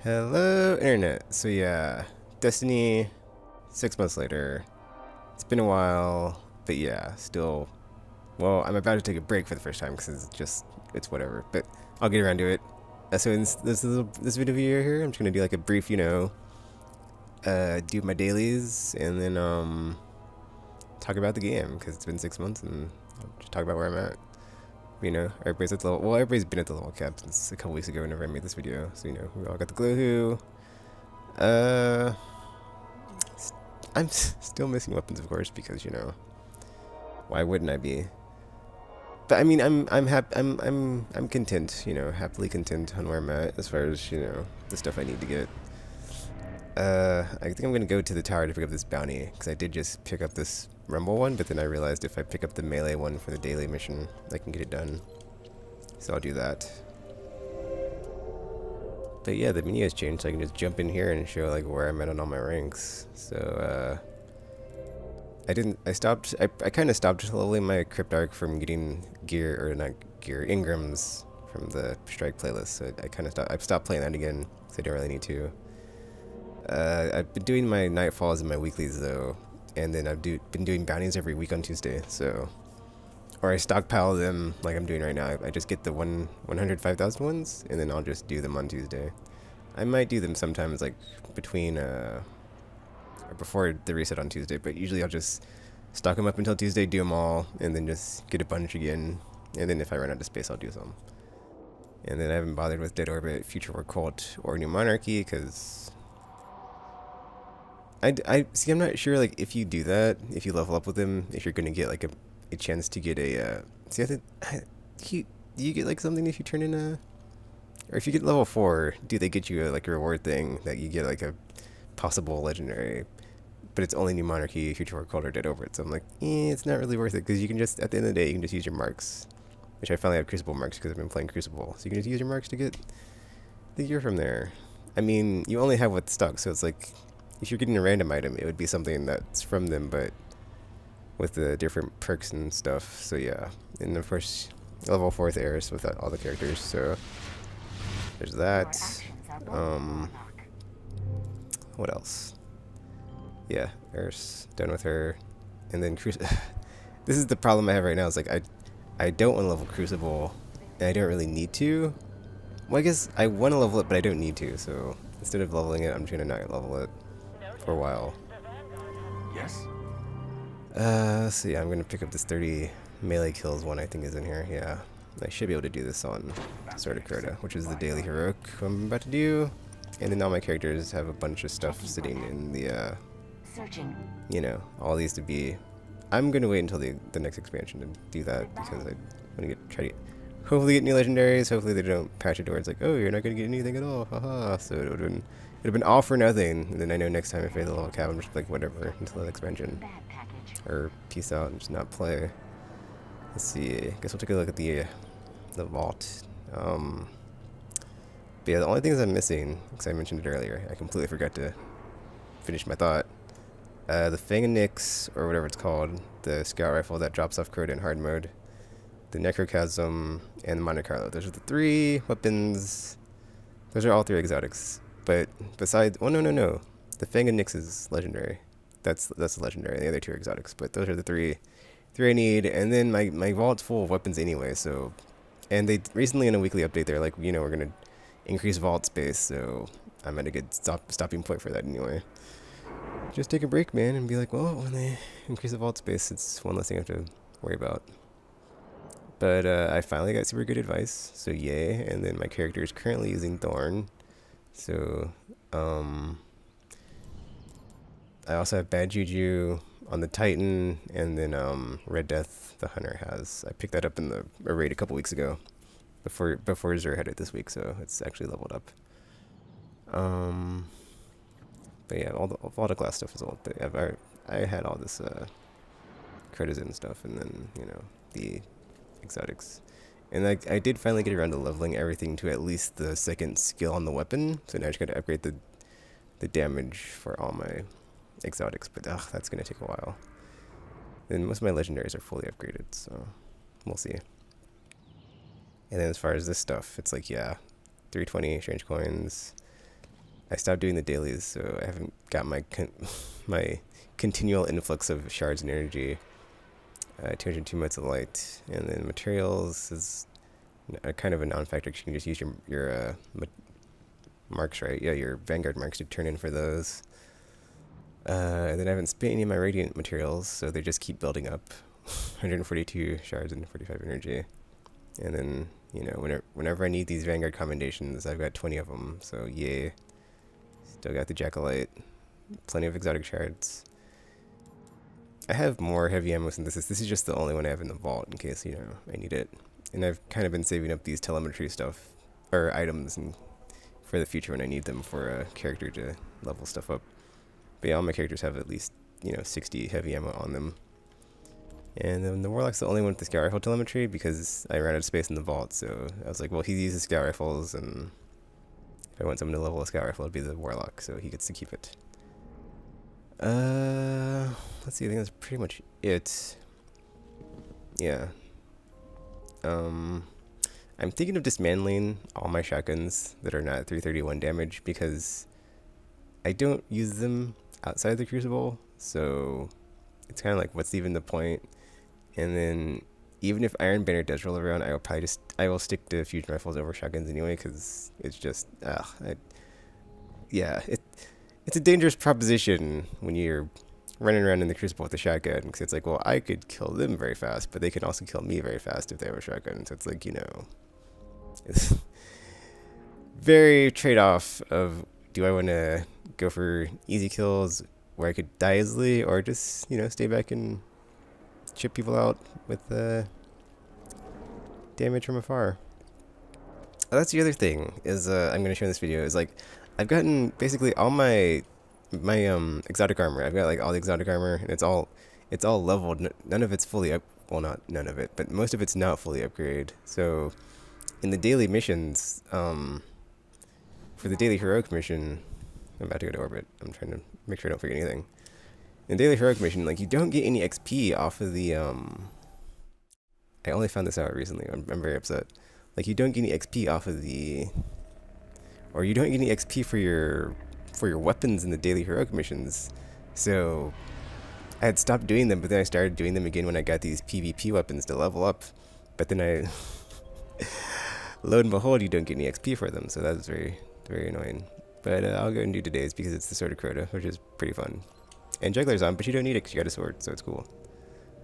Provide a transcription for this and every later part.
Hello, Internet. So yeah, Destiny, 6 months later. It's been a while, but yeah, still. Well, I'm about to take a break for the first time because it's whatever. But I'll get around to it. So in this video here, I'm just gonna do like a brief, do my dailies and then talk about the game because it's been 6 months and I'll just talk about where I'm at. Everybody's at the level. Well, everybody's been at the level cap since a couple weeks ago whenever I made this video. So we all got the glowhoo. Uh, I'm still missing weapons, of course, because why wouldn't I be? But I mean, I'm content, happily content on where I'm at as far as the stuff I need to get. I think I'm gonna go to the tower to pick up this bounty because I did just pick up this rumble one, but then I realized if I pick up the melee one for the daily mission, I can get it done. So I'll do that. But yeah, the menu has changed, so I can just jump in here and show like where I'm at on all my ranks. So I kind of stopped leveling my Cryptarch from getting gear, or not gear, Ingrams from the Strike playlist. So I've stopped playing that again because I don't really need to. I've been doing my nightfalls and my weeklies though, and then I've been doing bounties every week on Tuesday. So, or I stockpile them like I'm doing right now. I just get the 105,000 ones, and then I'll just do them on Tuesday. I might do them sometimes like between or before the reset on Tuesday, but usually I'll just stock them up until Tuesday, do them all, and then just get a bunch again. And then if I run out of space, I'll do some. And then I haven't bothered with Dead Orbit, Future War Cult, or New Monarchy because I see. I'm not sure like if you do that, if you level up with them, if you're gonna get like a chance to get a. See, I think do you get like something if you turn in a, or if you get level 4, do they get you like a reward thing that you get like a possible legendary, but it's only New Monarchy, Future War Cult, or Dead Over It. So I'm like, it's not really worth it because you can just at the end of the day you can just use your marks, which I finally have Crucible marks because I've been playing Crucible. So you can just use your marks to get the gear from there. I mean, you only have what's stuck, so it's like if you're getting a random item, it would be something that's from them, but with the different perks and stuff. So yeah, and of course, level 4th heirs with all the characters. So there's that. What else? Yeah, Earth's done with her, and then this is the problem I have right now. Is like I don't want to level Crucible, and I don't really need to. Well, I guess I want to level it, but I don't need to. So instead of leveling it, I'm just gonna not level it for a while. Yes. So yeah, I'm gonna pick up this 30 melee kills one. I think is in here. Yeah, I should be able to do this on Sword of Crota, which is the daily heroic I'm about to do. And then all my characters have a bunch of stuff sitting in the all these to be. I'm gonna wait until the next expansion to do that because I want to try to hopefully get new legendaries. Hopefully they don't patch it to where it's like, oh, you're not gonna get anything at all, haha. So it would have been all for nothing. And then I know next time if I hit the level cap, I'm just like whatever until the expansion, or peace out and just not play. Let's see. I guess we'll take a look at the vault. But yeah, the only things I'm missing, because I mentioned it earlier, I completely forgot to finish my thought. The Fang and Nyx, or whatever it's called, the scout rifle that drops off Crota in hard mode, the Necrochasm, and the Monte Carlo. Those are the 3 weapons. Those are all 3 exotics. But besides, oh no, the Fang and Nyx is legendary. That's legendary. The other 2 are exotics. But those are the three I need. And then my vault's full of weapons anyway. So, and they recently in a weekly update they're like, we're gonna increase vault space. So I'm at a good stopping point for that anyway. Just take a break, man, and be like, well, when they increase the vault space, it's one less thing I have to worry about. But I finally got super good advice, so yay. And then my character is currently using Thorn. So, I also have Bad Juju on the Titan, and then Red Death the Hunter has. I picked that up in a raid a couple weeks ago, before Zur had it this week, so it's actually leveled up. But yeah, all the glass stuff is old. I had all this Critizen stuff, and then the exotics, and I did finally get around to leveling everything to at least the 2nd skill on the weapon. So now I just got to upgrade the damage for all my exotics, but that's gonna take a while. Then most of my legendaries are fully upgraded, so we'll see. And then as far as this stuff, it's like 320 strange coins, I stopped doing the dailies, so I haven't got my my continual influx of shards and energy. 202 motes of light, and then materials is kind of a non-factor. You can just use your marks, right? Yeah, your Vanguard marks to turn in for those. And then I haven't spent any of my radiant materials, so they just keep building up. 142 shards and 45 energy. And then, you know, whenever I need these Vanguard commendations, I've got 20 of them, so yay. Still got the Jackalite. Plenty of exotic shards. I have more heavy ammo synthesis. This is just the only one I have in the vault in case, you know, I need it. And I've kind of been saving up these telemetry stuff, or items, and for the future when I need them for a character to level stuff up. But yeah, all my characters have at least, you know, 60 heavy ammo on them. And then the Warlock's the only one with the scout rifle telemetry because I ran out of space in the vault, so I was like, well, he uses scout rifles, and if I want someone to level a scout rifle, it'd be the Warlock, so he gets to keep it. Let's see, I think that's pretty much it. Yeah. I'm thinking of dismantling all my shotguns that are not 331 damage because I don't use them outside the Crucible, so it's kind of like, what's even the point? And then even if Iron Banner does roll around, I will stick to fusion rifles over shotguns anyway because it's just, it's a dangerous proposition when you're running around in the Crucible with a shotgun, because it's like, well, I could kill them very fast, but they can also kill me very fast if they have a shotgun. So it's like, you know, it's very trade-off of, do I want to go for easy kills where I could die easily, or just, you know, stay back and chip people out with damage from afar. Oh, that's the other thing is I'm going to show in this video is like, I've gotten basically all my exotic armor. I've got like all the exotic armor, and it's all leveled. None of it's fully up. Well, not none of it, but most of it's not fully upgraded. So in the daily missions, for the daily heroic mission, I'm about to go to orbit. I'm trying to make sure I don't forget anything. In the daily heroic mission, like, you don't get any XP off of the I only found this out recently. I'm very upset. Like, you don't get any XP off of the, or you don't get any XP for your weapons in the daily heroic missions. So I had stopped doing them, but then I started doing them again when I got these PvP weapons to level up. But then I lo and behold, you don't get any XP for them, so that was very, very annoying. But I'll go and do today's because it's the Sword of Crota, which is pretty fun. And Juggler's on, but you don't need it because you got a sword, so it's cool.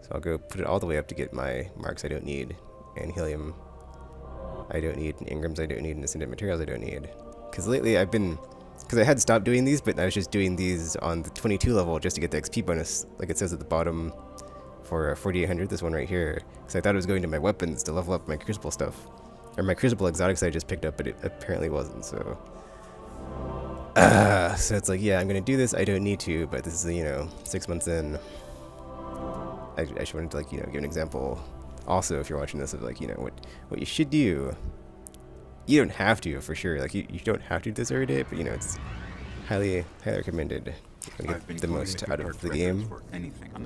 So I'll go put it all the way up to get my marks I don't need, and helium I don't need, and engrams I don't need, and ascendant materials I don't need. Because lately I've been, because I had stopped doing these, but I was just doing these on the 22 level just to get the XP bonus, like it says at the bottom for 4800, this one right here. Because I thought it was going to my weapons to level up my Crucible stuff. Or my Crucible exotics I just picked up, but it apparently wasn't, so. So it's like, yeah, I'm going to do this, I don't need to, but this is, you know, 6 months in. I just wanted to, like, you know, give an example. Also, if you're watching this, of like, you know, what you should do. You don't have to, for sure. Like, you don't have to do this every day, but, you know, it's highly recommended. You can get the most out of the game.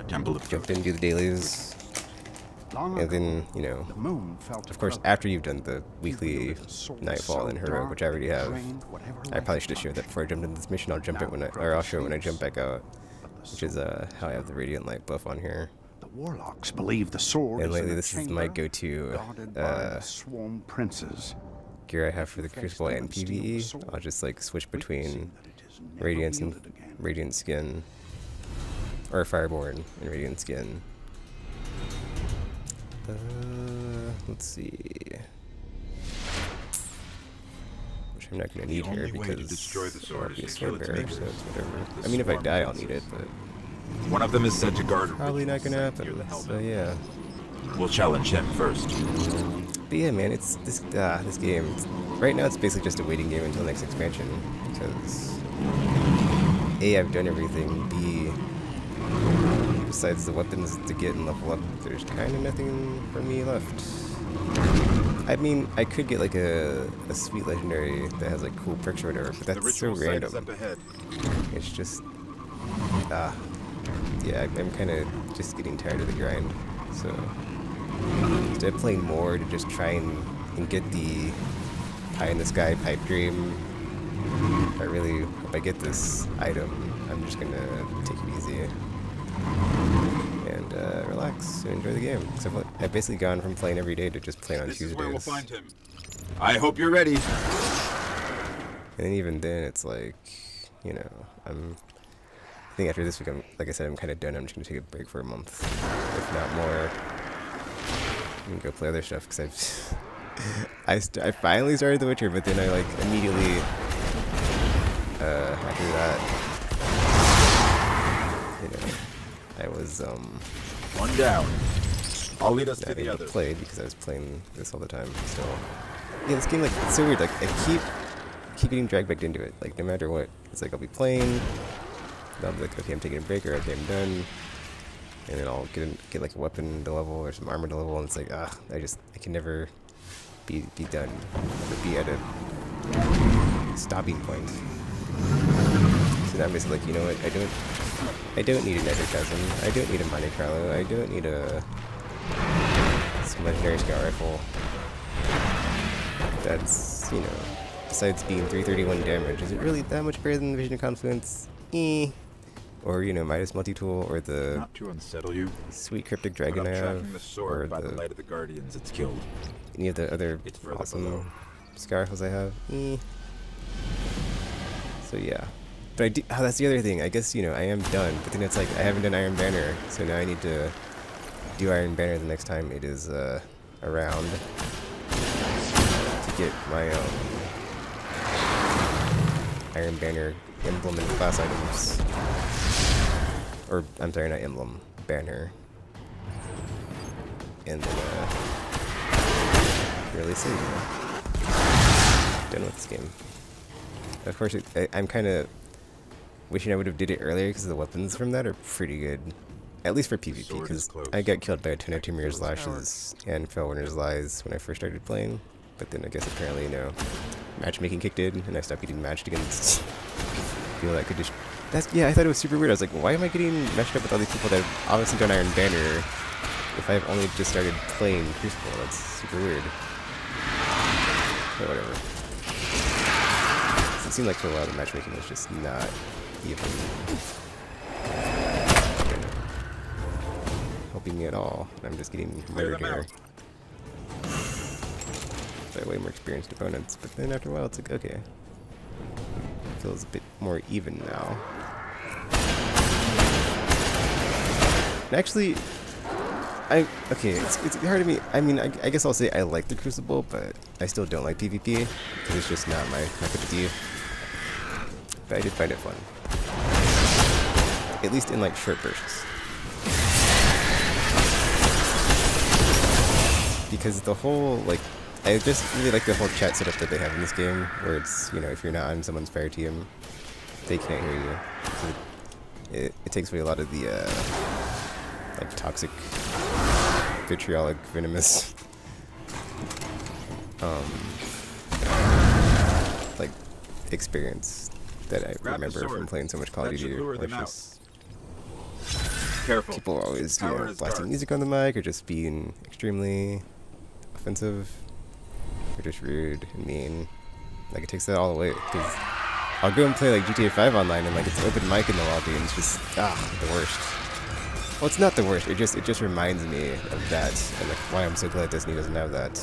Jump in, do the dailies. And then, you know, of course, after you've done the weekly Nightfall and Heroic, which I already have, I probably should have shared that before I jumped into this mission. I'll jump it I'll show it when I jump back out, which is how I have the Radiant Light buff on here. The Warlocks believe the sword. And lately, this is my go-to swarm princes. Gear I have for the Crucible and PvE. I'll just like switch between Radiance and Radiant Skin, or Fireborn and Radiant Skin. Let's see. Which I'm not gonna need here because I'll be a sword bearer, so it's whatever. I mean, if I die, I'll need it, but one of them is said to guard. Probably not gonna happen. So yeah. We'll challenge him first. But yeah, man, it's this game. Right now, it's basically just a waiting game until the next expansion because A, I've done everything. B, besides the weapons to get and level up, there's kind of nothing for me left. I mean, I could get like a sweet legendary that has like cool perks or whatever, but that's so random. It's just, yeah, I'm kind of just getting tired of the grind. So instead of playing more to just try and get the pie in the sky pipe dream, if I get this item, I'm just gonna take it easy and relax and enjoy the game. So I've basically gone from playing every day to just playing on This Tuesdays. is where we'll find him. I hope you're ready. And then even then, it's like, you know, I think after this week, like I said, I'm kind of done. I'm just gonna take a break for a month, if not more. And go play other stuff because I finally started The Witcher, but then I like immediately after that, you know, I was One down. I'll lead us I to the didn't other. play because I was playing this all the time. Still, yeah, this game like it's so weird. Like I keep getting dragged back into it. Like no matter what, it's like I'll be playing. I'll be like, okay, I'm taking a break, or okay, I'm done. And then I'll get like a weapon to level or some armor to level, and it's like, I can never be done, or be at a stopping point. So now I'm basically like, you know what, I don't need a Nether Chasm, I don't need a Monte Carlo, I don't need some legendary scout rifle. That's, you know, besides being 331 damage, is it really that much better than the Vision of Confluence? Or, you know, Midas Multi-Tool, or the Not to unsettle you, sweet Cryptic but Dragon I'm I tracking have, the sword or by the light of the Guardians it's killed. any of the other It's further awesome below. scout rifles I have. So yeah. But I do, that's the other thing. I guess, you know, I am done, but then it's like I haven't done Iron Banner, so now I need to do Iron Banner the next time it is around to get my Iron Banner emblem and class items. Or, I'm sorry, not emblem, banner. And then, really see. Done with this game. Of course, I'm kind of wishing I would have did it earlier because the weapons from that are pretty good. At least for PvP, Sword is because close. I got killed by a ton of Timir's Lashes and Fellwinter's Lies when I first started playing. But then I guess apparently, you know, matchmaking kicked in, and I stopped getting matched against people that could just... yeah, I thought it was super weird. I was like, why am I getting matched up with all these people that have obviously done Iron Banner if I've only just started playing Crucible? That's super weird. But whatever. It seemed like for a while the matchmaking was just not even helping me at all. I'm just getting murdered here by way more experienced opponents. But then after a while, it's like, okay, it feels a bit more even now. And actually, it's hard to me. I mean, I guess I'll say I like the Crucible, but I still don't like PvP because it's just not my cup of tea. But I did find it fun, at least in like short bursts. Because the whole, like, I just really like the whole chat setup that they have in this game, where it's, you know, if you're not on someone's fire team, they can't hear you. So it takes away a lot of the, like, toxic, vitriolic, venomous, like, experience that I Grab the remember sword. from playing so much Call of That Duty. should lure where them it's out. just Careful. people are always, you Tower know, has blasting guards. music on the mic, or just being extremely offensive, or just rude and mean. Like, it takes that all away, because I'll go and play like GTA 5 online, and like it's open mic in the lobby, and it's just the worst. Well, it's not the worst. It just reminds me of that, and like why I'm so glad Destiny doesn't have that.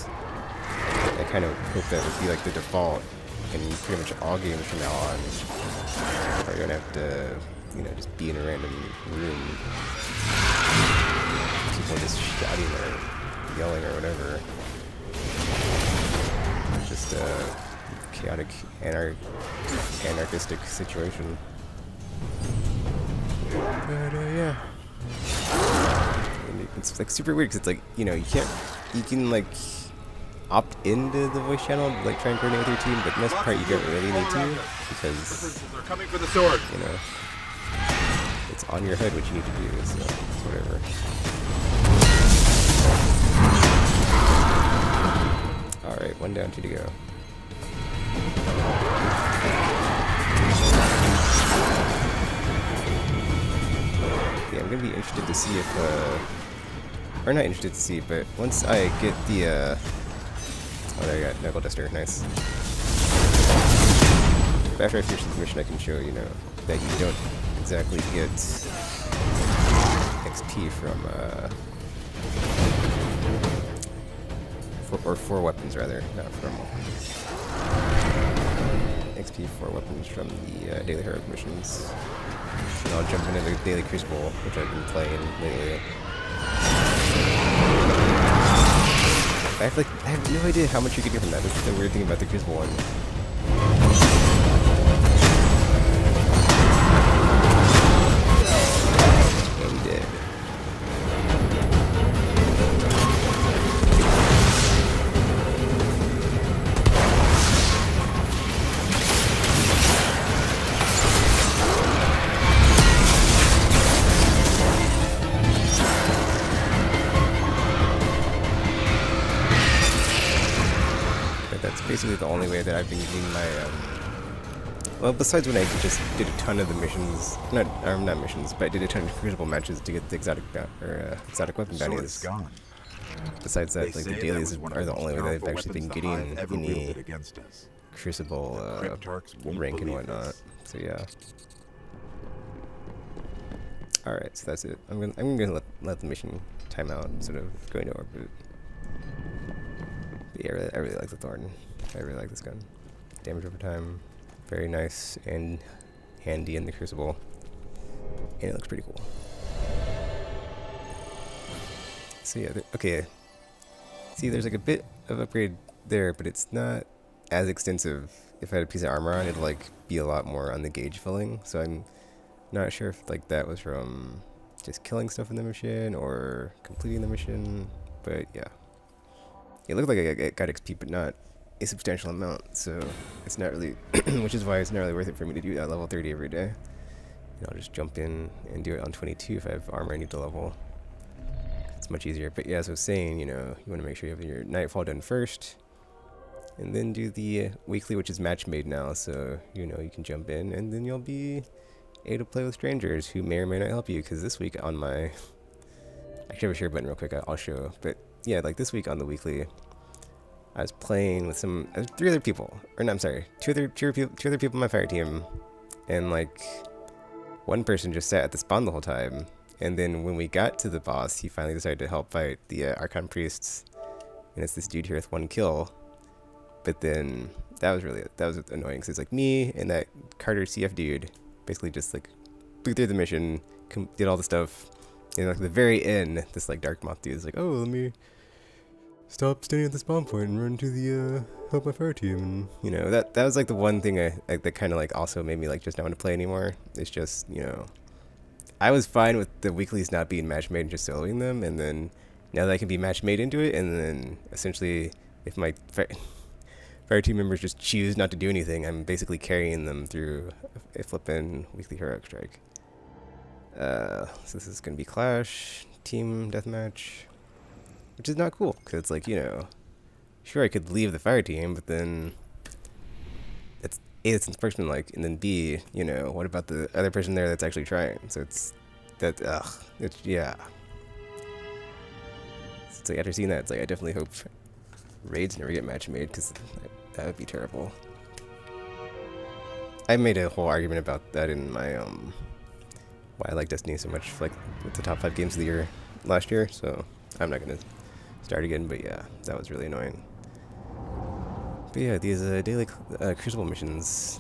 I kind of hope that would be like the default in pretty much all games from now on. Or you're gonna have to, you know, just be in a random room, people just shouting or yelling or whatever. Just a chaotic, anarchistic situation. But yeah, and it's like super weird because it's like, you know, you can like opt into the voice channel, like try and coordinate with your team, but most part you don't really need to, because They're coming for the sword. you know, it's on your head what you need to do, so it's whatever. Alright, 1 down, 2 to go. Yeah, I'm gonna be interested to see if, or not interested to see, but once I get the, oh, there you go, Knuckle Duster, nice. But after I finish this mission, I can show, you know, that you don't exactly get XP from, for weapons rather, not from XP for weapons from the daily heroic missions. And I'll jump into the daily Crucible, which I've been playing lately. I have no idea how much you can get from that. That's the weird thing about the Crucible one. I'm dead. Basically the only way that I've been getting my, well, besides when I just did a ton of the missions, not missions, but I did a ton of Crucible matches to get the exotic weapon bounties. Gone. Besides that, They like, the say dailies that was one of are the the most only way that I've powerful actually been weapons getting I've ever any wielded against us. Crucible Cryptarchs won't rank and believe whatnot. this. So yeah. Alright, so that's it. I'm gonna let the mission time out instead of going to orbit. But yeah, I really like the Thorn. I really like this gun. Damage over time, very nice and handy in the Crucible, and it looks pretty cool. So yeah, okay. See, there's like a bit of upgrade there, but it's not as extensive. If I had a piece of armor on, it'd like be a lot more on the gauge filling. So I'm not sure if like that was from just killing stuff in the mission or completing the mission, but yeah. It looked like I got XP, but not a substantial amount, so it's not really, which is why it's not really worth it for me to do that level 30 every day. And I'll just jump in and do it on 22 if I have armor I need to level. It's much easier. But yeah, as I was saying, you know, you want to make sure you have your Nightfall done first, and then do the weekly, which is match made now, so you know you can jump in, and then you'll be able to play with strangers who may or may not help you. Because this week on my, I should have a share button real quick. I'll show. But yeah, like this week on the weekly, I was playing with some 3 other people, or no, I'm sorry, two other people on my fire team, and like one person just sat at the spawn the whole time. And then when we got to the boss, he finally decided to help fight the Archon priests, and it's this dude here with 1 kill. But then that was annoying because it's like me and that Carter CF dude basically just like blew through the mission, did all the stuff, and like at the very end, this like Dark Moth dude is like, oh, let me stop standing at the spawn point and run to the help my fire team. And you know, that was like the one thing that kind of like also made me like just not want to play anymore. It's just, you know, I was fine with the weeklies not being match made and just soloing them, and then now that I can be match made into it, and then essentially if my fire team members just choose not to do anything, I'm basically carrying them through a flippin' weekly heroic strike. So this is gonna be Clash team deathmatch, which is not cool because it's like, you know, sure I could leave the fire team, but then it's A, it's unsportsmanlike, and then B, you know, what about the other person there that's actually trying? So it's that, it's, yeah. So after seeing that, it's like I definitely hope raids never get match made, because that would be terrible. I made a whole argument about that in my why I like Destiny so much, like with the top 5 games of the year last year. So I'm not gonna start again, but yeah, that was really annoying. But yeah, these daily Crucible missions,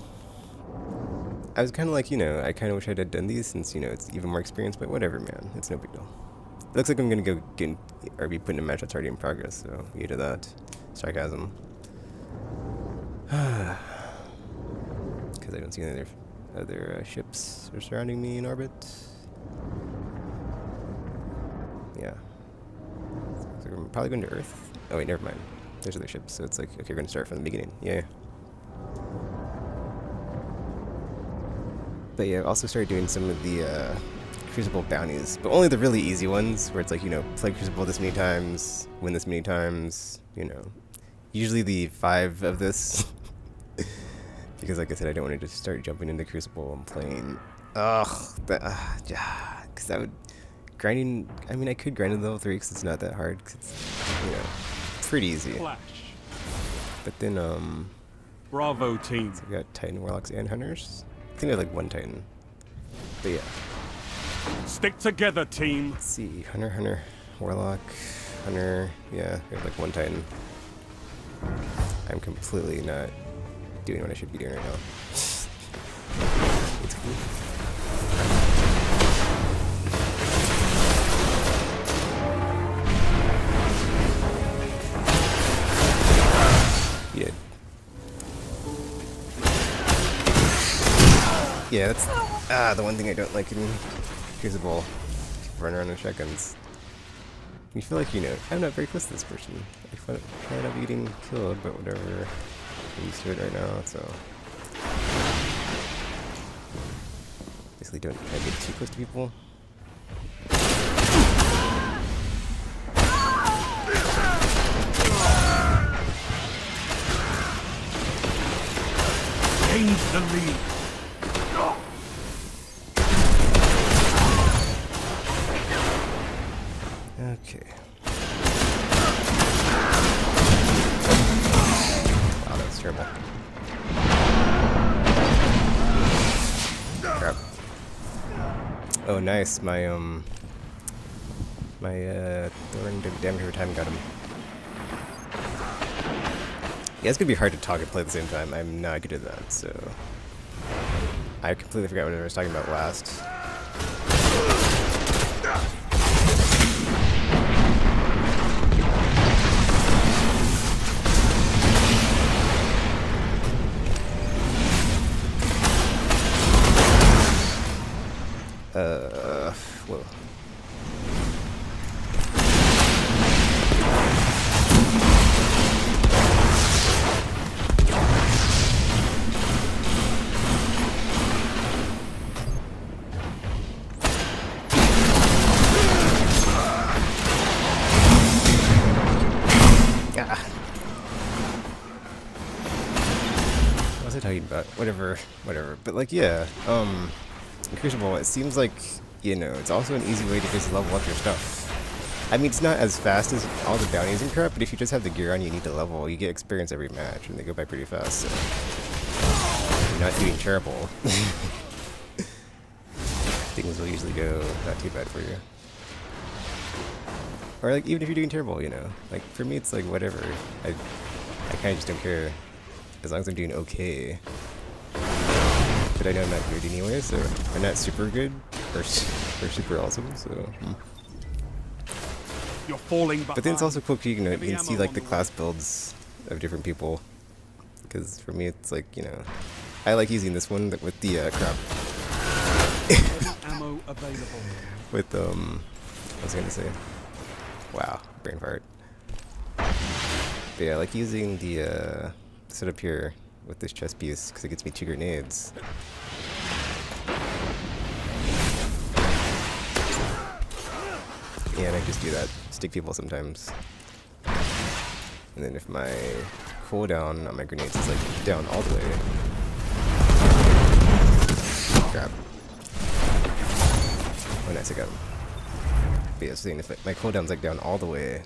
I was kind of like, you know, I kind of wish I had done these since, you know, it's even more experience, but whatever, man, it's no big deal. It looks like I'm gonna go get or be putting a match that's already in progress, so you to that. Sarcasm. Because I don't see any other ships are surrounding me in orbit. Yeah. So we're probably going to Earth. Oh wait, never mind. There's other ships, so it's like, okay, we're going to start from the beginning. Yeah. But yeah, I also started doing some of the Crucible bounties, but only the really easy ones, where it's like, you know, play Crucible this many times, win this many times, you know. Usually the 5 of this. Because like I said, I don't want to just start jumping into Crucible and playing. Because that would... Grinding... I mean, I could grind in level 3 because it's not that hard. Cause it's, you know, pretty easy. Flash. But then, Bravo team. So we got Titan, Warlocks, and Hunters. I think we have like one Titan. But yeah. Stick together, team. Let's see. Hunter, Warlock, Hunter. Yeah, we have like one Titan. I'm completely not doing what I should be doing right now. It's cool. Yeah. Yeah, that's the one thing I don't like in Crucible. Run around with shotguns. You feel like, you know, I'm not very close to this person. I might not be getting killed, but whatever. I'm used to it right now, so. Basically don't try to get too close to people. Gains the lead. Okay. Wow, that was terrible. Crap. Oh, nice. My throwing damage over time got him. Yeah, it's gonna be hard to talk and play at the same time. I'm not good at that, so I completely forgot what I was talking about last. Whoa. Ah. What was I talking about? Whatever. But like, yeah, in Crucible, it seems like, you know, it's also an easy way to just level up your stuff. I mean, it's not as fast as all the bounties and crap, but if you just have the gear on you need to level, you get experience every match, and they go by pretty fast, so you're not doing terrible. Things will usually go not too bad for you. Or, like, even if you're doing terrible, you know. Like, for me, it's like, whatever. I kind of just don't care. As long as I'm doing okay. But I know I'm not good anyway, so I'm not super good or super awesome, so. You're falling behind. But then it's also cool, you know, you can see like the class builds of different people. Because for me, it's like, you know, I like using this one with the crap. Ammo available. With what was I gonna say? Wow, brain fart. But yeah, I like using the setup here with this chest piece because it gets me 2 grenades. Yeah, and I just do that. Stick people sometimes. And then if my cooldown on my grenades is like down all the way. Crap. Oh nice, I got him. But yeah, so if my cooldown's like down all the way,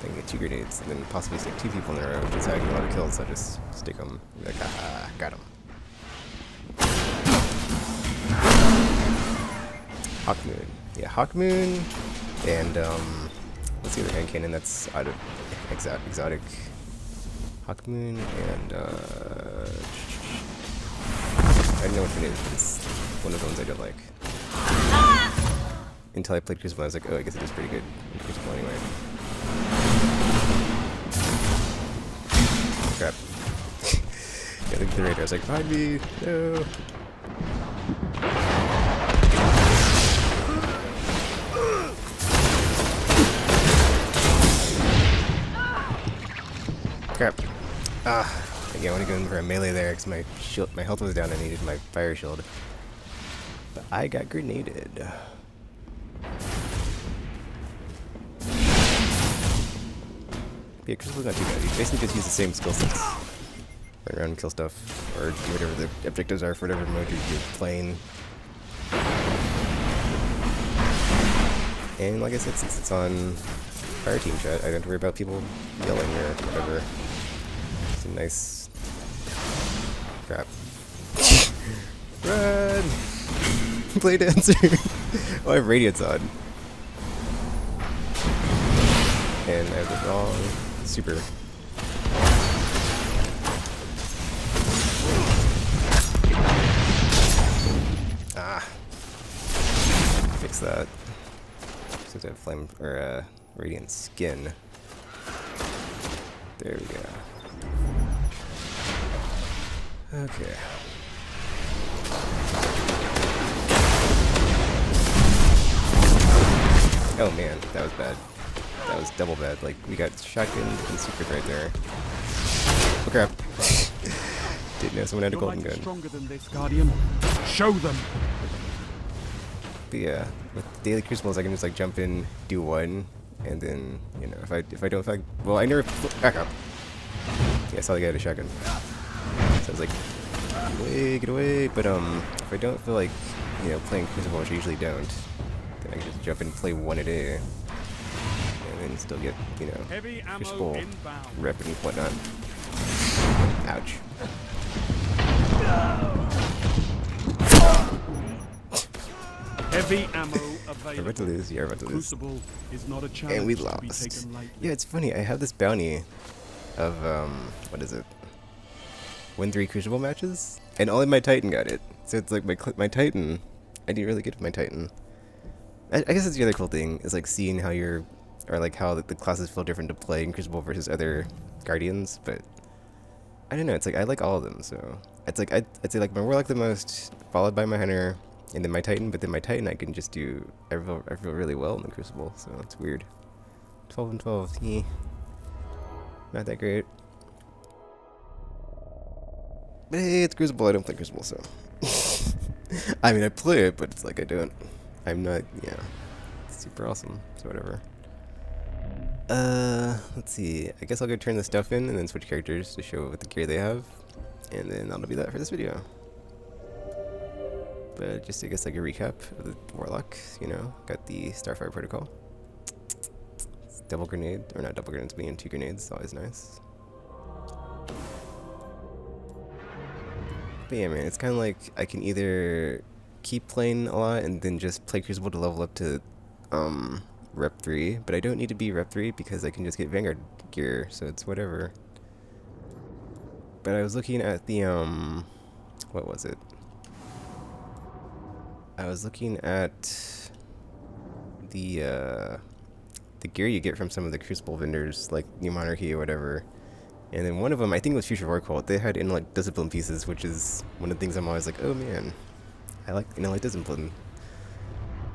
I can get 2 grenades and then possibly stick 2 people in a row. That's how I get a lot of kills, so I just stick them. Like, ah, got him. Hawkmoon. Yeah, Hawkmoon and what's the other hand cannon that's out of exotic? Hawkmoon and I don't know which one it is. It's one of the ones I don't like. Until I played Crucible, I was like, oh, I guess it is pretty good in Crucible anyway. Crap. Yeah, look at the radar. I was like, behind me! No! Crap. Ah. Again, I want to go in for a melee there because my shield, my health was down. I needed my fire shield. But I got grenaded. Yeah, Crucible's not too bad. You basically just use the same skill sets. Run around and kill stuff, or do whatever the objectives are for whatever mode you're playing. And like I said, since it's on Fire Team chat, I don't have to worry about people yelling or whatever. It's a nice Crap. Run! Play dancer! Oh, I have radiance on. And I have the wrong super. Ah. Fix that. Since I have flame or radiant skin. There we go. Okay. Oh man, that was bad. That was double bad. Like, we got shotgunned and supered right there. Oh crap. Didn't know someone had a Your golden might is gun. stronger than this, Guardian. Show them. But yeah, with daily crucibles I can just like jump in, do one, and then, you know, if I don't feel like, well, I never back up. Yeah, I saw the guy had a shotgun. So I was like, get away. But if I don't feel like, you know, playing Crucible, which I usually don't, then I can just jump in and play one a day, and then still get, you know, Heavy ammo Crucible inbound. rep and whatnot. Ouch. Heavy ammo We're about to available. lose. Yeah, we're about to lose. Crucible is not a challenge And we to be lost. taken lightly. Yeah, it's funny. I have this bounty of what is it? Win 3 Crucible matches, and only my Titan got it. So it's like my Titan. I didn't really get my Titan. I guess that's the other cool thing is like seeing how you're, or like how the classes feel different to play in Crucible versus other Guardians. But I don't know. It's like I like all of them. So it's like I'd say like my Warlock the most, followed by my Hunter, and then my Titan. But then my Titan I can just do. I feel really well in the Crucible. So it's weird. 12 and 12. Yeah. Not that great. But hey, it's Crucible. I don't play Crucible, so. I mean, I play it, but it's like I don't. I'm not, yeah. Super awesome, so whatever. Let's see. I guess I'll go turn the stuff in and then switch characters to show what the gear they have. And then that'll be that for this video. But just, I guess, like a recap of the Warlock, you know. Got the Starfire Protocol. Double grenade, or not double grenades, being 2 grenades, always nice. But yeah, man, it's kind of like I can either keep playing a lot and then just play Crucible to level up to rep 3, but I don't need to be rep 3 because I can just get Vanguard gear, so it's whatever. But I was looking at the what was it? I was looking at the gear you get from some of the Crucible vendors, like New Monarchy or whatever. And then one of them, I think it was Future War Cult, they had Intellect Discipline pieces, which is one of the things I'm always like, oh man, I like Intellect Discipline.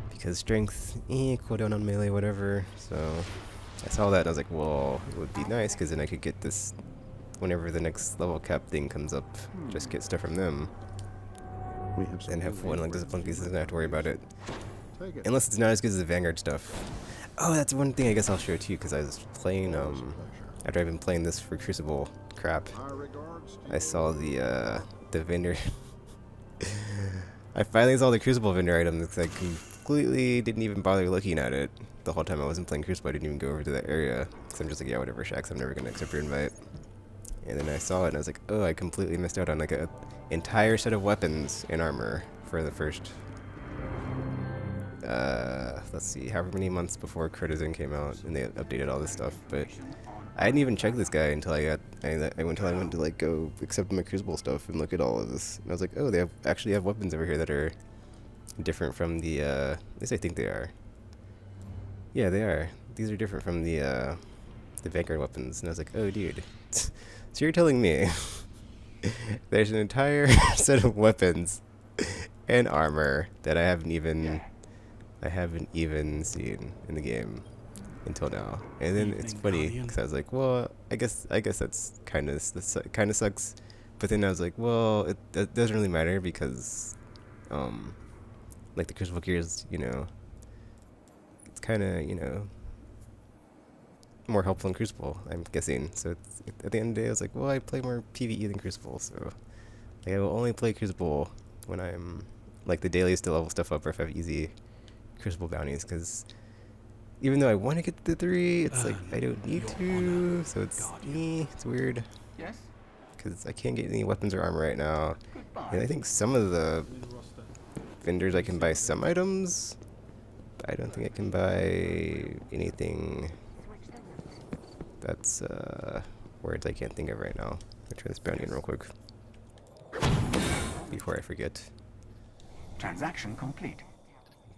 Because strength, cooldown on melee, whatever. So I saw that and I was like, well, it would be nice because then I could get this whenever the next level cap thing comes up, just get stuff from them. We have And have full Intellect Discipline pieces and not have to worry about it. Take it. Unless it's not as good as the Vanguard stuff. Oh, that's one thing I guess I'll show too, because I was playing, after I've been playing this for Crucible crap, Our regards to I saw the vendor. I finally saw the Crucible vendor item because I completely didn't even bother looking at it. The whole time I wasn't playing Crucible, I didn't even go over to that area. Because I'm just like, yeah, whatever, Shax, I'm never going to accept your invite. And then I saw it and I was like, oh, I completely missed out on like a entire set of weapons and armor for the first, let's see, however many months before Critizen came out and they updated all this stuff. But I hadn't even checked this guy until I went to like go accept my Crucible stuff and look at all of this. And I was like, oh, they actually have weapons over here that are different from the, at least I think they are. Yeah, they are. These are different from the Vanguard weapons. And I was like, oh, dude. So you're telling me there's an entire set of weapons and armor that I haven't even seen in the game until now. And then it's funny because I was like, well, I guess that's kind of sucks. But then I was like, well, it doesn't really matter because like the Crucible gears, you know, it's kind of, you know, more helpful in Crucible, I'm guessing. So it's, at the end of the day, I was like, well, I play more PvE than Crucible, so like, I will only play Crucible when I'm like the dailies to level stuff up or if I have easy Crucible bounties, because even though I want to get the 3, it's like I don't need to, so it's weird. Yes? because I can't get any weapons or armor right now. And I think some of the vendors I can buy some items, but I don't think I can buy anything that's words I can't think of right now. I'll try this bounty in real quick before I forget. Transaction complete.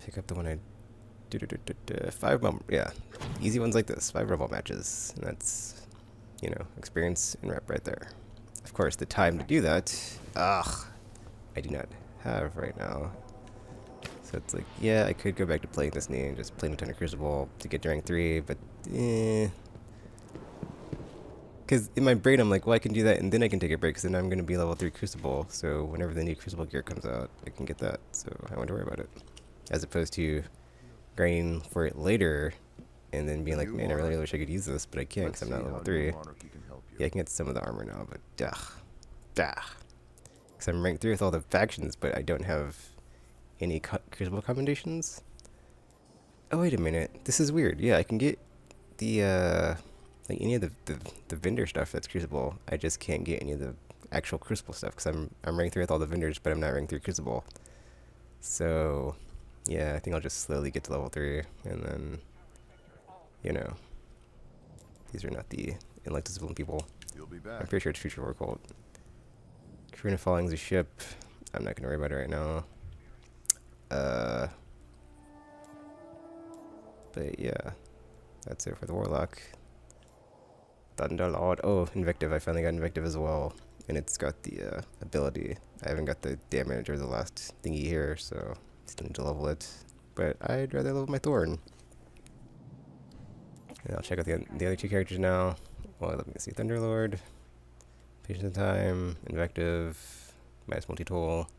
Pick up the one I 5 yeah, easy ones like this, 5 robot matches, and that's, you know, experience and rep right there. Of course, the time to do that, I do not have right now. So it's like, yeah, I could go back to playing this knee and just playing a ton of Crucible to get to rank 3, but because in my brain I'm like, well, I can do that and then I can take a break because then I'm going to be level 3 Crucible, so whenever the new Crucible gear comes out, I can get that, so I don't want to worry about it. As opposed to grinding for it later and then being like, man, I really wish I could use this, but I can't because I'm not level 3. Yeah, I can get some of the armor now, but because I'm ranked 3 with all the factions, but I don't have any Crucible commendations. Oh, wait a minute. This is weird. Yeah, I can get the, like any of the vendor stuff that's Crucible. I just can't get any of the actual Crucible stuff because I'm ranked 3 with all the vendors, but I'm not ranked 3 Crucible. So, yeah, I think I'll just slowly get to level 3, and then, you know, these are not the intellect discipline people. You'll be back. I'm pretty sure it's Future War Cult. Karuna Falling's a ship. I'm not gonna worry about it right now. But yeah, that's it for the Warlock. Thunderlord. Oh, Invective. I finally got Invective as well. And it's got the ability. I haven't got the damage or the last thingy here, so still need to level it. But I'd rather level my Thorn. And I'll check out the other 2 characters now. Well, let me see. Thunderlord, Patience of Time, Invective, Midas Multi-Tool,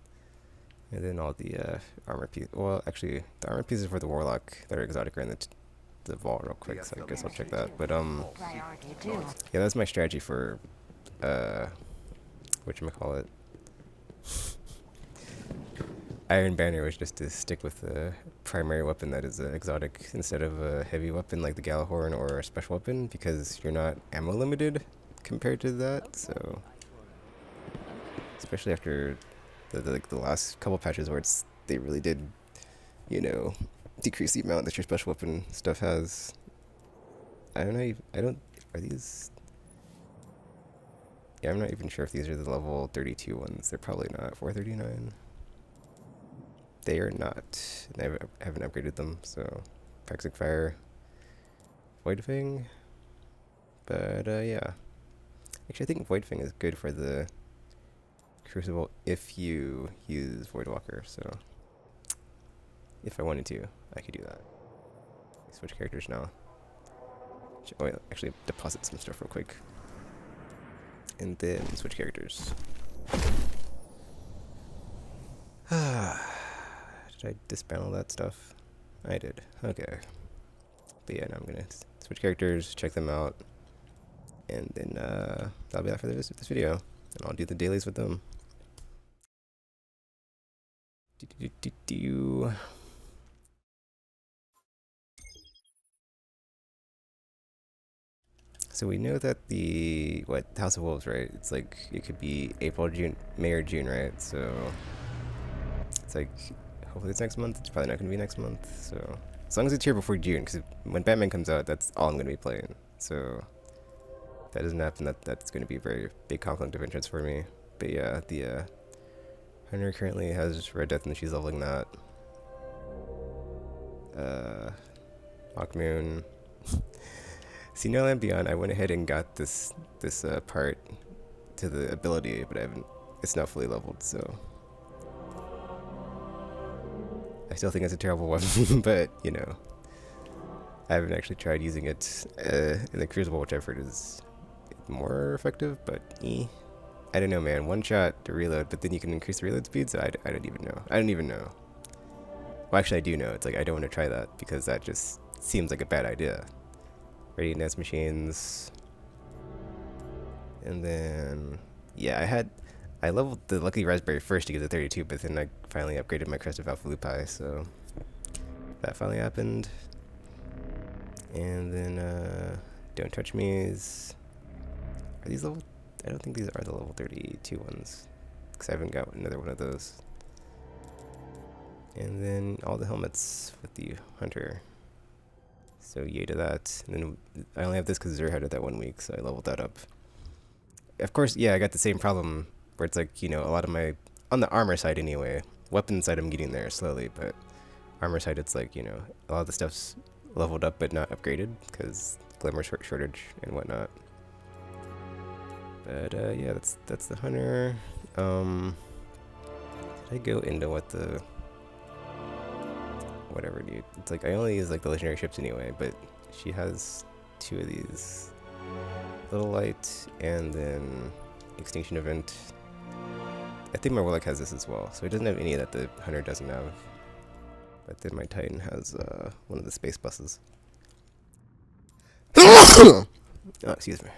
and then all the armor pieces. Well, actually, the armor pieces for the Warlock that are exotic are in the vault real quick, so I guess I'll check that. But yeah, that's my strategy for whatchamacallit. Iron Banner was just to stick with the primary weapon that is exotic instead of a heavy weapon like the Galahorn or a special weapon, because you're not ammo limited compared to that. So especially after the last couple patches where they really did, you know, decrease the amount that your special weapon stuff has. I don't know. Are these? Yeah, I'm not even sure if these are the level 32 ones. They're probably not. 439. They are not. And I haven't upgraded them, so Praxic Fire, Void Fang. But yeah, actually I think Void Fang is good for the Crucible if you use Voidwalker. So if I wanted to, I could do that. Switch characters now. Oh, wait, actually deposit some stuff real quick, and then switch characters. Did I disband all that stuff? I did. Okay. But yeah, now I'm gonna switch characters, check them out, and then that'll be that for this video. And I'll do the dailies with them. So we know that the House of Wolves, right? It's like it could be April, June, May or June, right? So it's like hopefully it's next month. It's probably not gonna be next month. So as long as it's here before June, because when Batman comes out, that's all I'm gonna be playing. So if that doesn't happen, that's gonna be a very big conflict of interest for me. But yeah, the Hunter currently has Red Death and she's leveling that. Hawkmoon. See, No Land Beyond, I went ahead and got this part to the ability, but it's not fully leveled, so I still think it's a terrible weapon, but you know, I haven't actually tried using it in the Crucible, which I've heard is more effective, but I don't know, man. One shot to reload, but then you can increase the reload speed, so I don't even know. I don't even know. Well, actually, I do know. It's like I don't want to try that because that just seems like a bad idea. Radiant Nest Machines. And then, yeah, I leveled the Lucky Raspberry first to get to 32, but then I finally upgraded my Crest of Alpha Lupi, so that finally happened. And then, Don't Touch Me's. Are these level I don't think these are the level 32 ones, because I haven't got another one of those. And then all the helmets with the hunter. So yay to that. And then I only have this because Zur had it that 1 week, so I leveled that up. Of course, yeah, I got the same problem where it's like, you know, a lot of my, on the armor side anyway, weapon side I'm getting there slowly, but armor side it's like, you know, a lot of the stuff's leveled up but not upgraded because glamour shortage and whatnot. But yeah, that's the hunter. Did I go into what the whatever, dude? It's like I only use like the legendary ships anyway, but she has 2 of these. Little light and then extinction event. I think my warlock has this as well, so it doesn't have any that the hunter doesn't have. But then my titan has one of the space buses. Oh, excuse me.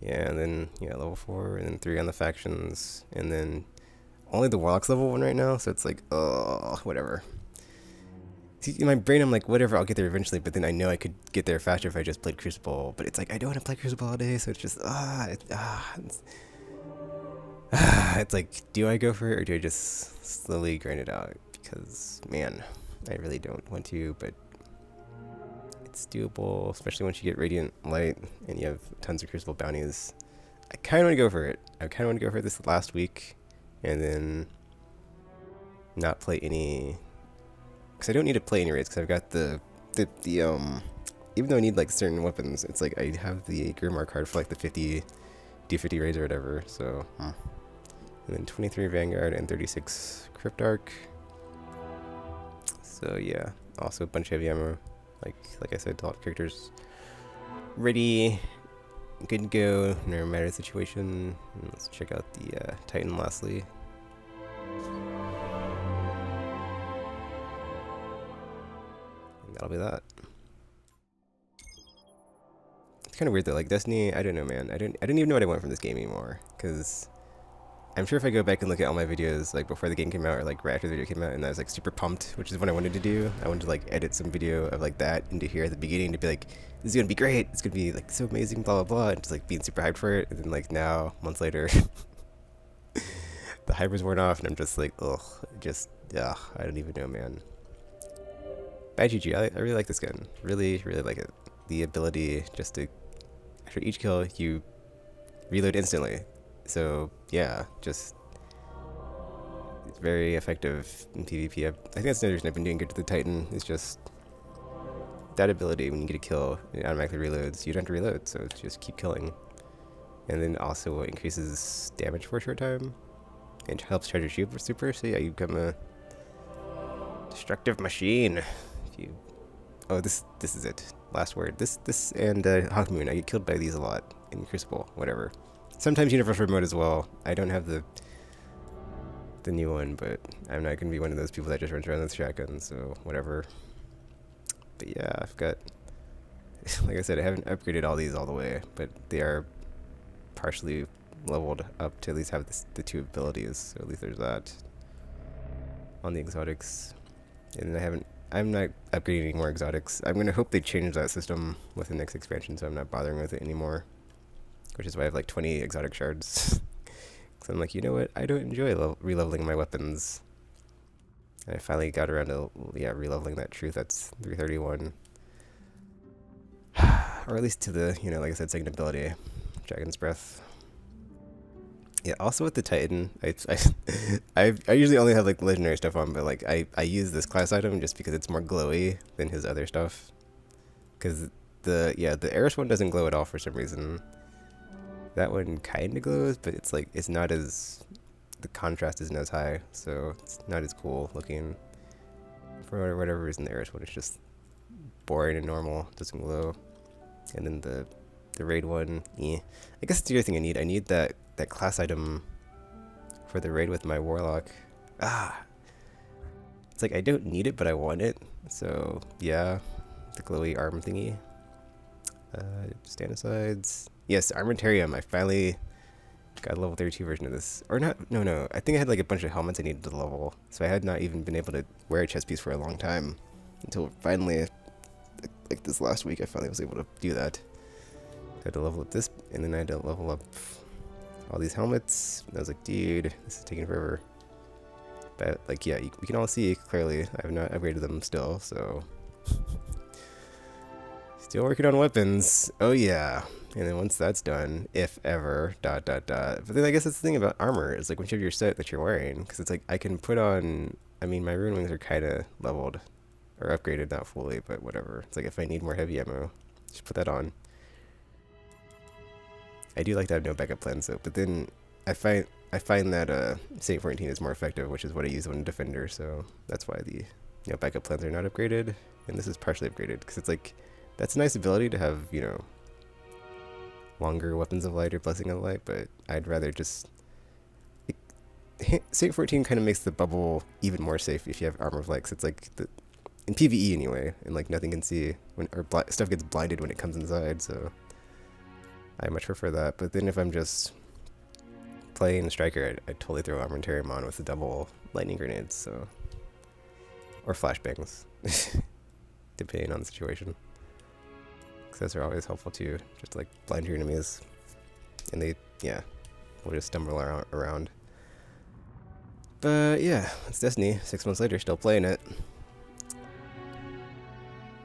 Yeah, and then yeah, level 4, and then 3 on the factions, and then only the warlock's level 1 right now, so it's like, whatever. See, in my brain, I'm like, whatever, I'll get there eventually, but then I know I could get there faster if I just played Crucible, but it's like, I don't want to play Crucible all day, so it's just, it's like, do I go for it, or do I just slowly grind it out? Because, man, I really don't want to, but it's doable, especially once you get Radiant Light, and you have tons of Crucible bounties. I kind of want to go for it. I kind of want to go for it this last week, and then not play any... Because I don't need to play any raids, because I've got the even though I need like certain weapons, it's like I have the Grimoire card for like the 50 D50 raids or whatever, so and then 23 Vanguard and 36 Cryptarch. So yeah, also a bunch of heavy ammo, like I said, a lot of characters ready, good to go no matter the situation. And let's check out the Titan lastly. That'll be that. It's kind of weird though, like Destiny, I don't know, man. I didn't even know what I want from this game anymore, because I'm sure if I go back and look at all my videos like before the game came out, or like right after the video came out, and I was like super pumped, which is what I wanted to do. I wanted to like edit some video of like that into here at the beginning to be like, this is gonna be great, it's gonna be like so amazing, blah blah blah, and just like being super hyped for it. And then like now, months later, the hype was worn off, and I'm just like, ugh, I don't even know, man. Bad GG, I really like this gun. Really, really like it. The ability just to, after each kill, you reload instantly. So yeah, just it's very effective in PvP. I think that's another reason I've been doing good to the Titan. Is just that ability. When you get a kill, it automatically reloads. You don't have to reload, so just keep killing. And then also increases damage for a short time, and helps charge your shield super. So yeah, you become a destructive machine. Oh, this is it. Last word. This and Hawkmoon. I get killed by these a lot in Crucible. Whatever. Sometimes Universal Remote as well. I don't have the new one, but I'm not gonna be one of those people that just runs around with shotguns. So whatever. But yeah, I've got. Like I said, I haven't upgraded all these all the way, but they are partially leveled up to at least have the 2 abilities. So at least there's that on the exotics. And I'm not upgrading any more exotics. I'm gonna hope they change that system with the next expansion, so I'm not bothering with it anymore. Which is why I have like 20 exotic shards. So I'm like, you know what? I don't enjoy releveling my weapons. And I finally got around to releveling that truth. That's 331, or at least to the like I said, second ability, Dragon's Breath. Yeah, also with the Titan, I usually only have like legendary stuff on, but like I use this class item just because it's more glowy than his other stuff. Because the Eris one doesn't glow at all for some reason. That one kind of glows, but it's like it's not as, the contrast isn't as high, so it's not as cool looking. For whatever reason, the Eris one is just boring and normal, doesn't glow. And then the raid one, I guess it's the other thing I need. I need that class item for the raid with my warlock. It's like I don't need it, but I want it. So yeah, the glowy arm thingy. Stanicides. Yes, Armentarium. I finally got a level 32 version of this. Or not, no. I think I had like a bunch of helmets I needed to level. So I had not even been able to wear a chest piece for a long time. Until finally, like this last week, I finally was able to do that. had to level up this, and then I had to level up all these helmets. And I was like, dude, this is taking forever. But like, yeah, we can all see clearly I have not upgraded them still, so still working on weapons. Oh yeah. And then once that's done, if ever, ... But then I guess that's the thing about armor, is like once you have your set that you're wearing, because it's like I can put on, I mean, my rune wings are kind of leveled or upgraded, not fully, but whatever. It's like if I need more heavy ammo, just put that on. I do like to have no backup plans though, but then I find that Saint 14 is more effective, which is what I use when Defender, so that's why the backup plans are not upgraded, and this is partially upgraded, because it's like, that's a nice ability to have, longer weapons of light or blessing of light, but I'd rather just Saint 14 kind of makes the bubble even more safe if you have armor of light, 'cause it's like in PvE anyway, and like nothing can see stuff gets blinded when it comes inside, so I much prefer that. But then if I'm just playing Striker, I totally throw Armamentarium on with the double lightning grenades, so, or flashbangs, depending on the situation. Those are always helpful too, just to, like, blind your enemies, and they, will just stumble around. But yeah, it's Destiny. 6 months later, still playing it.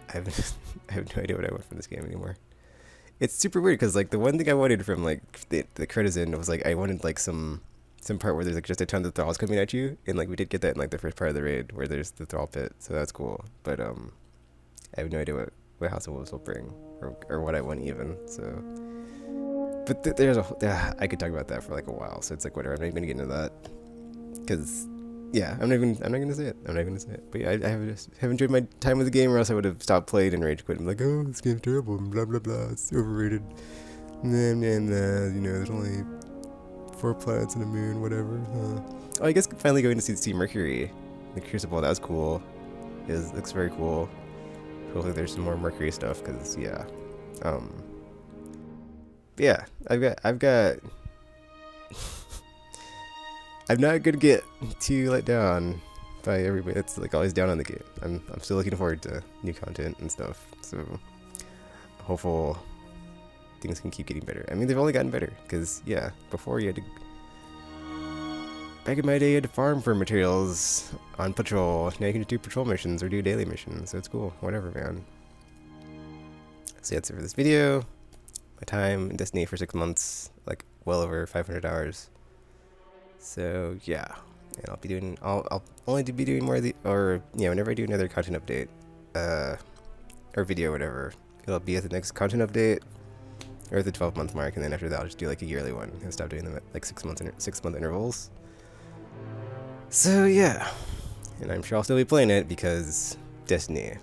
I have no idea what I want from this game anymore. It's super weird because like the one thing I wanted from like the credits end was like I wanted like some part where there's like just a ton of thralls coming at you, and like we did get that in like the first part of the raid where there's the thrall pit, so that's cool. But I have no idea what House of Wolves will bring, or what I want even, so. But there's I could talk about that for like a while, so it's like whatever, I'm not even gonna get into that, because, yeah, I'm not gonna say it, but yeah, I have enjoyed my time with the game, or else I would have stopped playing and rage quit. I'm like, oh, this game's terrible, and blah blah blah, it's overrated, and there's only 4 planets and a moon, whatever. Oh, I guess finally going to see Mercury, the Crucible, that was cool. Looks very cool. Hopefully there's some more Mercury stuff, because yeah, yeah, I've got I'm not gonna get too let down by everybody that's like always down on the game. I'm still looking forward to new content and stuff, so hopeful things can keep getting better. I mean, they've only gotten better, because yeah, before you had to, back in my day, you had to farm for materials on patrol. Now you can just do patrol missions or do daily missions, so it's cool. Whatever, man. So that's it for this video. My time in Destiny for 6 months, like well over 500 hours. So yeah, and I'll only be doing more of the, or whenever I do another content update, or video, or whatever, it'll be at the next content update, or the 12-month mark, and then after that I'll just do like a yearly one and stop doing them at like 6 month intervals. So yeah, and I'm sure I'll still be playing it because Destiny,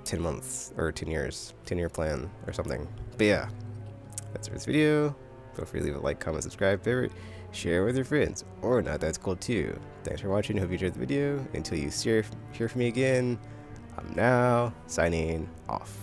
10 months or 10 years, 10-year plan or something. But yeah, that's it for this video. Feel free to leave a like, comment, subscribe, favorite, share with your friends, or not, that's cool too. Thanks for watching, hope you enjoyed the video. Until you hear from me again, I'm now signing off.